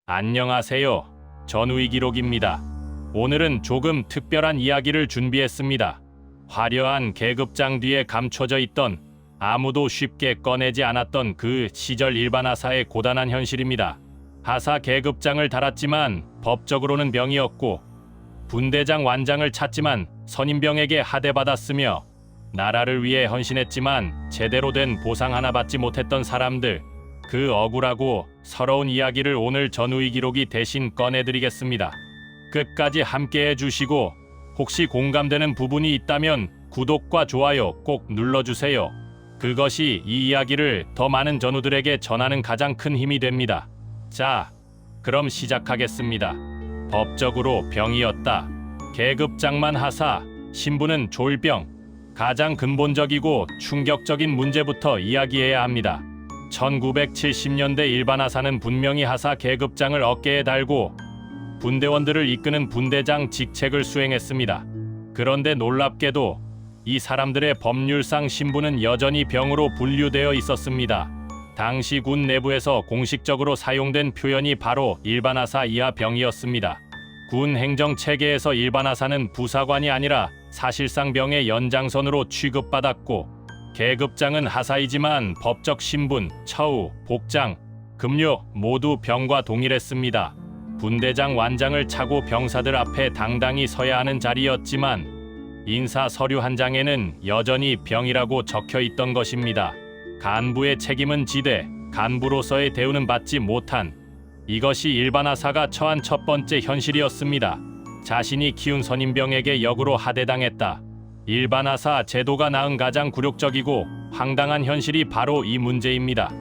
안녕하세요. 전우이기록입니다. 오늘은 조금 특별한 이야기를 준비했습니다. 화려한 계급장 뒤에 감춰져 있던 아무도 쉽게 꺼내지 않았던 그 시절 일반 하사의 고단한 현실입니다. 하사 계급장을 달았지만 법적으로는 병이었고 분대장 완장을 찾지만 선임병에게 하대받았으며 나라를 위해 헌신했지만 제대로 된 보상 하나 받지 못했던 사람들, 그 억울하고 서러운 이야기를 오늘 전우이기록이 대신 꺼내드리겠습니다. 끝까지 함께 해주시고 혹시 공감되는 부분이 있다면 구독과 좋아요 꼭 눌러주세요. 그것이 이 이야기를 더 많은 전우들에게 전하는 가장 큰 힘이 됩니다. 자, 그럼 시작하겠습니다. 법적으로 병이었다. 계급장만 하사, 신분은 졸병. 가장 근본적이고 충격적인 문제부터 이야기해야 합니다. 1970년대 일반 하사는 분명히 하사 계급장을 어깨에 달고 분대원들을 이끄는 분대장 직책을 수행했습니다. 그런데 놀랍게도 이 사람들의 법률상 신분은 여전히 병으로 분류되어 있었습니다. 당시 군 내부에서 공식적으로 사용된 표현이 바로 일반 하사 이하 병이었습니다. 군 행정 체계에서 일반 하사는 부사관이 아니라 사실상 병의 연장선으로 취급받았고 계급장은 하사이지만 법적 신분, 처우, 복장, 급료 모두 병과 동일했습니다. 분대장 완장을 차고 병사들 앞에 당당히 서야 하는 자리였지만 인사 서류 한 장에는 여전히 병이라고 적혀 있던 것입니다. 간부의 책임은 지되 간부로서의 대우는 받지 못한, 이것이 일반 하사가 처한 첫 번째 현실이었습니다. 자신이 키운 선임병에게 역으로 하대당했다. 일반 하사 제도가 낳은 가장 굴욕적이고 황당한 현실이 바로 이 문제입니다.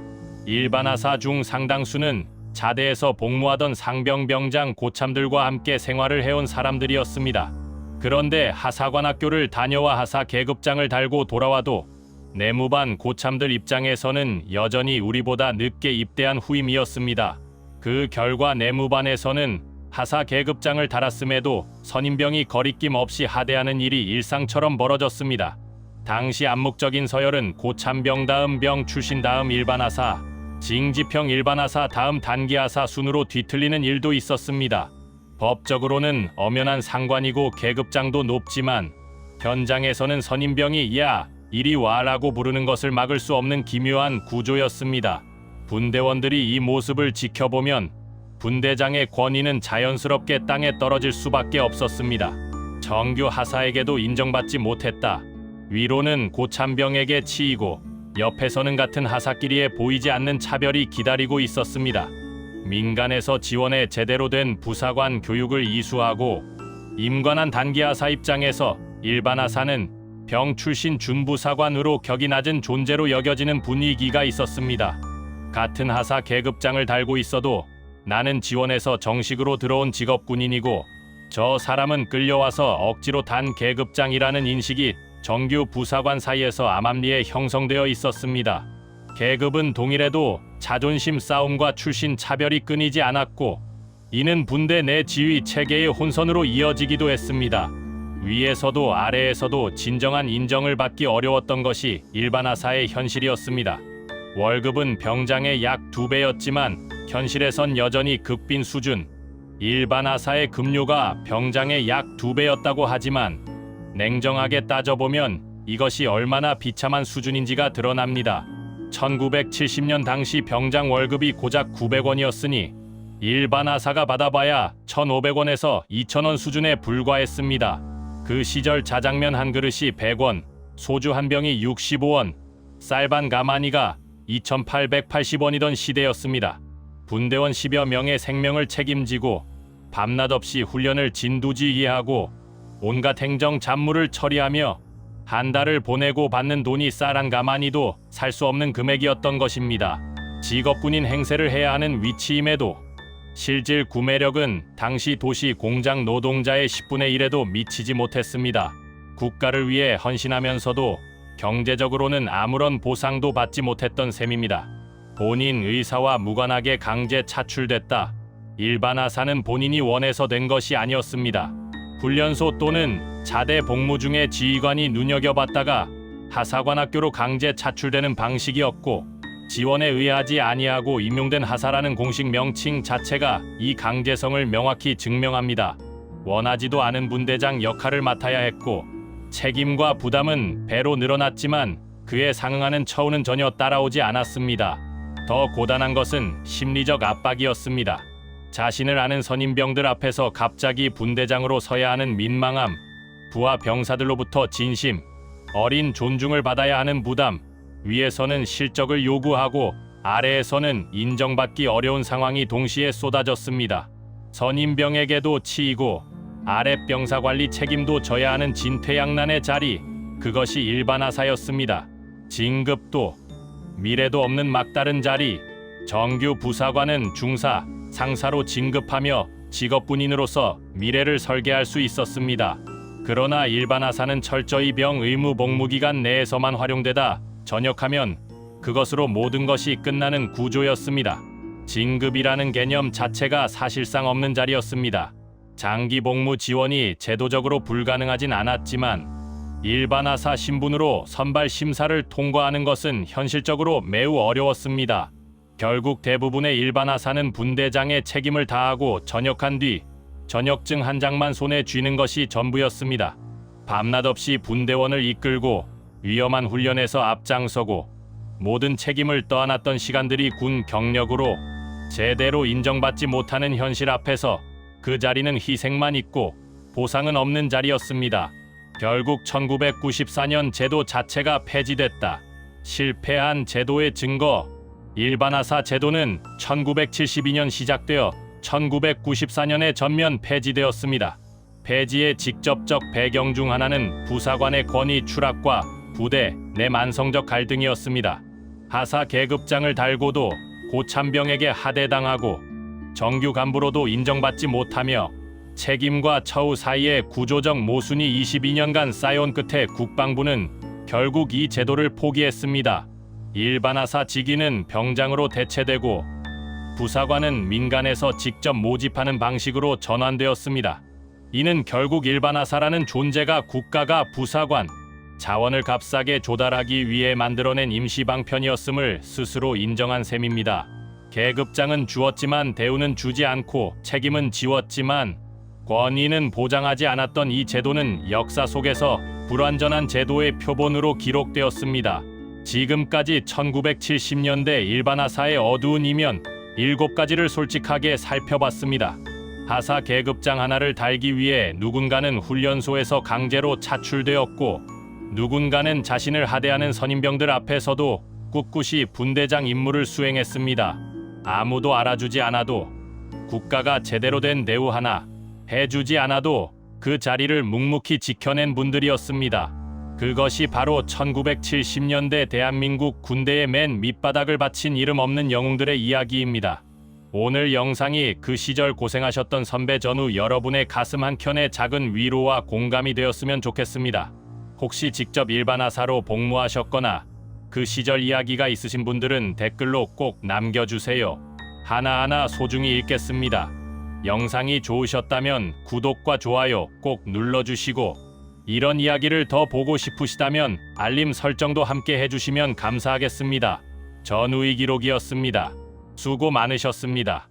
일반 하사 중 상당수는 자대에서 복무하던 상병병장 고참들과 함께 생활을 해온 사람들이었습니다. 그런데 하사관 학교를 다녀와 하사 계급장을 달고 돌아와도 내무반 고참들 입장에서는 여전히 우리보다 늦게 입대한 후임이었습니다. 그 결과 내무반에서는 하사 계급장을 달았음에도 선임병이 거리낌 없이 하대하는 일이 일상처럼 벌어졌습니다. 당시 암묵적인 서열은 고참병 다음 병 출신 다음 일반 하사, 징집형 일반 하사 다음 단기 하사 순으로 뒤틀리는 일도 있었습니다. 법적으로는 엄연한 상관이고 계급장도 높지만 현장에서는 선임병이 야, 이리 와라고 부르는 것을 막을 수 없는 기묘한 구조였습니다. 분대원들이 이 모습을 지켜보면 분대장의 권위는 자연스럽게 땅에 떨어질 수밖에 없었습니다. 정규 하사에게도 인정받지 못했다. 위로는 고참병에게 치이고 옆에서는 같은 하사끼리에 보이지 않는 차별이 기다리고 있었습니다. 민간에서 지원해 제대로 된 부사관 교육을 이수하고 임관한 단기 하사 입장에서 일반 하사는 병 출신 준부사관으로 격이 낮은 존재로 여겨지는 분위기가 있었습니다. 같은 하사 계급장을 달고 있어도 나는 지원해서 정식으로 들어온 직업군인이고 저 사람은 끌려와서 억지로 단 계급장이라는 인식이 정규 부사관 사이에서 암암리에 형성되어 있었습니다. 계급은 동일해도 자존심 싸움과 출신 차별이 끊이지 않았고 이는 분대 내 지휘 체계의 혼선으로 이어지기도 했습니다. 위에서도 아래에서도 진정한 인정을 받기 어려웠던 것이 일반 하사의 현실이었습니다. 월급은 병장의 약 2배였지만 현실에선 여전히 극빈 수준. 일반 하사의 급료가 병장의 약 2배였다고 하지만 냉정하게 따져보면 이것이 얼마나 비참한 수준인지가 드러납니다. 1970년 당시 병장 월급이 고작 900원이었으니 일반 하사가 받아봐야 1,500원에서 2,000원 수준에 불과했습니다. 그 시절 자장면 한 그릇이 100원, 소주 한 병이 65원, 쌀반 가마니가 2,880원이던 시대였습니다. 분대원 10여 명의 생명을 책임지고 밤낮 없이 훈련을 진두지휘하고 온갖 행정 잡무를 처리하며 한 달을 보내고 받는 돈이 쌀 한 가마니도 살 수 없는 금액이었던 것입니다. 직업군인 행세를 해야 하는 위치임에도 실질 구매력은 당시 도시 공장 노동자의 10분의 1에도 미치지 못했습니다. 국가를 위해 헌신하면서도 경제적으로는 아무런 보상도 받지 못했던 셈입니다. 본인 의사와 무관하게 강제 차출됐다. 일반 하사는 본인이 원해서 된 것이 아니었습니다. 훈련소 또는 자대 복무 중에 지휘관이 눈여겨봤다가 하사관 학교로 강제 차출되는 방식이었고 지원에 의하지 아니하고 임용된 하사라는 공식 명칭 자체가 이 강제성을 명확히 증명합니다. 원하지도 않은 분대장 역할을 맡아야 했고 책임과 부담은 배로 늘어났지만 그에 상응하는 처우는 전혀 따라오지 않았습니다. 더 고단한 것은 심리적 압박이었습니다. 자신을 아는 선임병들 앞에서 갑자기 분대장으로 서야 하는 민망함, 부하 병사들로부터 진심, 어린 존중을 받아야 하는 부담, 위에서는 실적을 요구하고 아래에서는 인정받기 어려운 상황이 동시에 쏟아졌습니다. 선임병에게도 치이고 아래 병사 관리 책임도 져야 하는 진퇴양난의 자리, 그것이 일반하사였습니다. 진급도 미래도 없는 막다른 자리, 정규 부사관은 중사, 상사로 진급하며 직업군인으로서 미래를 설계할 수 있었습니다. 그러나 일반하사는 철저히 병 의무 복무기간 내에서만 활용되다 전역하면 그것으로 모든 것이 끝나는 구조였습니다. 진급이라는 개념 자체가 사실상 없는 자리였습니다. 장기 복무 지원이 제도적으로 불가능하진 않았지만 일반하사 신분으로 선발 심사를 통과하는 것은 현실적으로 매우 어려웠습니다. 결국 대부분의 일반하사는 분대장의 책임을 다하고 전역한 뒤 전역증 한 장만 손에 쥐는 것이 전부였습니다. 밤낮 없이 분대원을 이끌고 위험한 훈련에서 앞장서고 모든 책임을 떠안았던 시간들이 군 경력으로 제대로 인정받지 못하는 현실 앞에서 그 자리는 희생만 있고 보상은 없는 자리였습니다. 결국 1994년 제도 자체가 폐지됐다. 실패한 제도의 증거, 일반하사 제도는 1972년 시작되어 1994년에 전면 폐지되었습니다. 폐지의 직접적 배경 중 하나는 부사관의 권위 추락과 부대 내 만성적 갈등이었습니다. 하사 계급장을 달고도 고참병에게 하대당하고 정규 간부로도 인정받지 못하며 책임과 처우 사이의 구조적 모순이 22년간 쌓여온 끝에 국방부는 결국 이 제도를 포기했습니다. 일반하사 직위는 병장으로 대체되고 부사관은 민간에서 직접 모집하는 방식으로 전환되었습니다. 이는 결국 일반하사라는 존재가 국가가 부사관, 자원을 값싸게 조달하기 위해 만들어낸 임시방편이었음을 스스로 인정한 셈입니다. 계급장은 주었지만 대우는 주지 않고 책임은 지웠지만 권위는 보장하지 않았던 이 제도는 역사 속에서 불완전한 제도의 표본으로 기록되었습니다. 지금까지 1970년대 일반하사의 어두운 이면 7가지를 솔직하게 살펴봤습니다. 하사 계급장 하나를 달기 위해 누군가는 훈련소에서 강제로 차출되었고 누군가는 자신을 하대하는 선임병들 앞에서도 꿋꿋이 분대장 임무를 수행했습니다. 아무도 알아주지 않아도 국가가 제대로 된 대우 하나 해주지 않아도 그 자리를 묵묵히 지켜낸 분들이었습니다. 그것이 바로 1970년대 대한민국 군대의 맨 밑바닥을 바친 이름 없는 영웅들의 이야기입니다. 오늘 영상이 그 시절 고생하셨던 선배 전후 여러분의 가슴 한켠에 작은 위로와 공감이 되었으면 좋겠습니다. 혹시 직접 일반하사로 복무하셨거나 그 시절 이야기가 있으신 분들은 댓글로 꼭 남겨주세요. 하나하나 소중히 읽겠습니다. 영상이 좋으셨다면 구독과 좋아요 꼭 눌러주시고 이런 이야기를 더 보고 싶으시다면 알림 설정도 함께 해주시면 감사하겠습니다. 전우의 기록이었습니다. 수고 많으셨습니다.